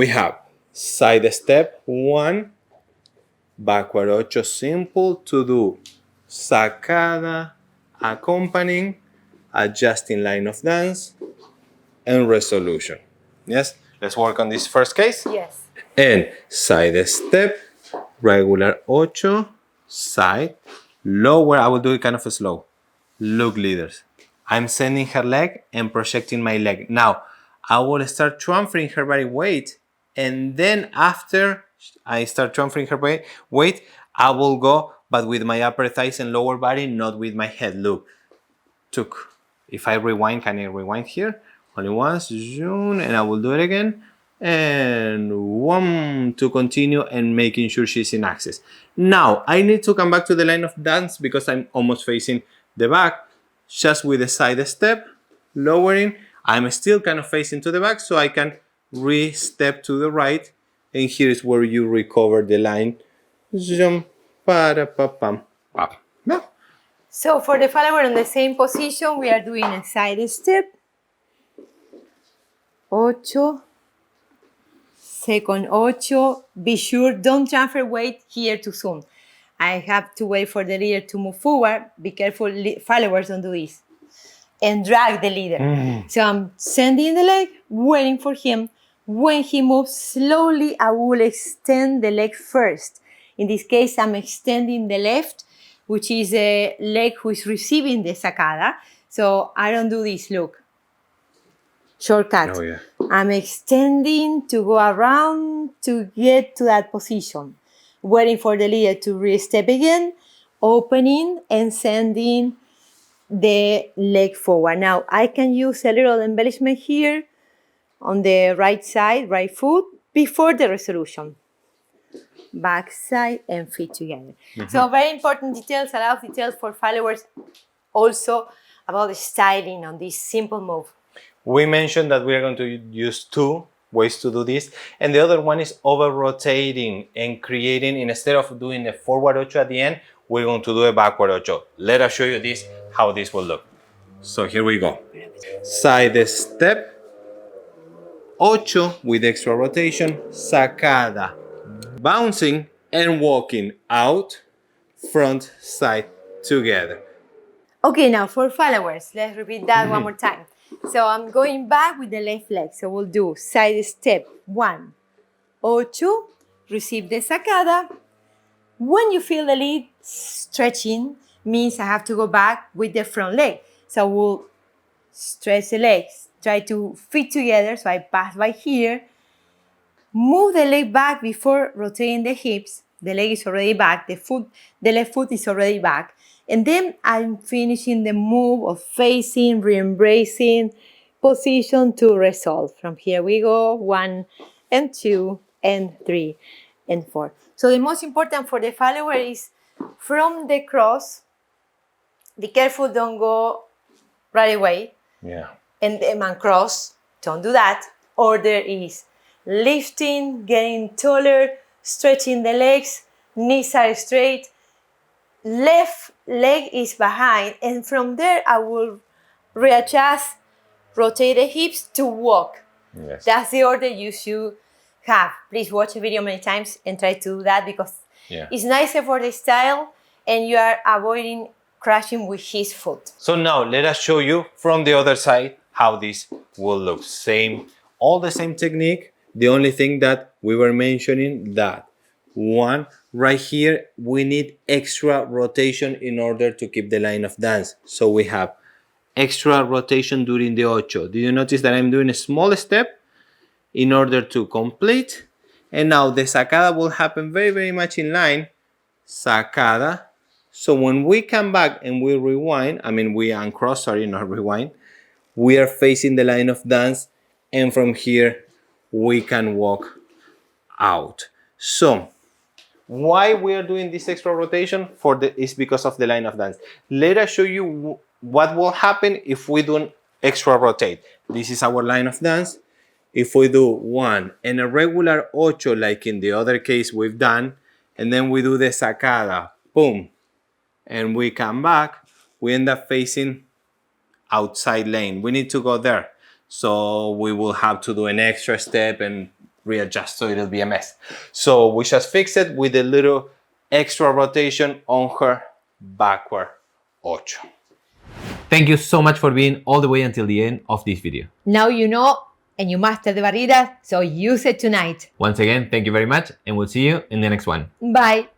we have side step 1, backward 8 simple to do sacada, accompanying, adjusting line of dance, and resolution. Yes, let's work on this first case. Yes. And side step, regular 8, side, lower, I will do it kind of slow. Look, leaders. I'm sending her leg and projecting my leg. Now, I will start transferring her body weight, and then after I start transferring her weight, I will go, but with my upper thighs and lower body, not with my head. Look, took. If I rewind, can I rewind here? Only once, and I will do it again. And 1 to continue and making sure she's in access. Now, I need to come back to the line of dance because I'm almost facing the back. Just with a side step, lowering, I'm still kind of facing to the back, so I can re-step to the right, and here is where you recover the line. Zoom, para, pa, pam, up. No. So for the follower in the same position, we are doing a side step. 8. Second 8. Be sure, don't transfer weight here too soon. I have to wait for the leader to move forward. Be careful, followers don't do this. And drag the leader. So I'm sending the leg, waiting for him. When he moves slowly, I will extend the leg first. In this case, I'm extending the left, which is a leg who is receiving the sacada. So I don't do this, look. Shortcut. Oh, yeah. I'm extending to go around to get to that position. Waiting for the leader to re-step again, opening and sending the leg forward. Now, I can use a little embellishment here on the right side, right foot, before the resolution. Back side and feet together. So very important details, a lot of details for followers, also about the styling on this simple move. We mentioned that we are going to use 2 ways to do this, and the other one is over rotating and creating, instead of doing a forward 8 at the end, we're going to do a backward 8. Let us show you this, how this will look. So here we go. Side step 8 with extra rotation, sacada, bouncing and walking out, front, side, together. Okay, now for followers, let's repeat that one more time. So I'm going back with the left leg. So we'll do side step 1, 8, receive the sacada. When you feel the lead stretching, means I have to go back with the front leg. So we'll stretch the legs, try to fit together. So I pass by here, move the leg back before rotating the hips. The leg is already back, the left foot is already back. And then I'm finishing the move of facing, re-embracing, position to resolve. From here we go, 1 and 2 and 3 and 4. So the most important for the follower is from the cross, be careful, don't go right away. Yeah. And the man cross, don't do that. Order is lifting, getting taller, stretching the legs, knees are straight, left leg is behind, and from there I will readjust, rotate the hips to walk. Yes. That's the order you should have. Please watch the video many times and try to do that, because it's nicer for the style and you are avoiding crashing with his foot. So now let us show you from the other side how this will look. Same, all the same technique. The only thing that we were mentioning that one right here, we need extra rotation in order to keep the line of dance. So we have extra rotation during the ocho. Do you notice that I'm doing a small step in order to complete? And now the sacada will happen very, very much in line. Sacada. So when we come back and we rewind, we uncross, sorry, not rewind, we are facing the line of dance, and from here we can walk out. So why we are doing this extra rotation is because of the line of dance. Let us show you what will happen if we do an extra rotate. This is our line of dance. If we do one and a regular ocho like in the other case we've done, and then we do the sacada, boom, and we come back, we end up facing outside lane. We need to go there. So we will have to do an extra step and readjust, so it'll be a mess. So we just fix it with a little extra rotation on her backward ocho. Thank you so much for being all the way until the end of this video. Now you know and you master the barritas, so use it tonight. Once again, thank you very much, and we'll see you in the next one. Bye.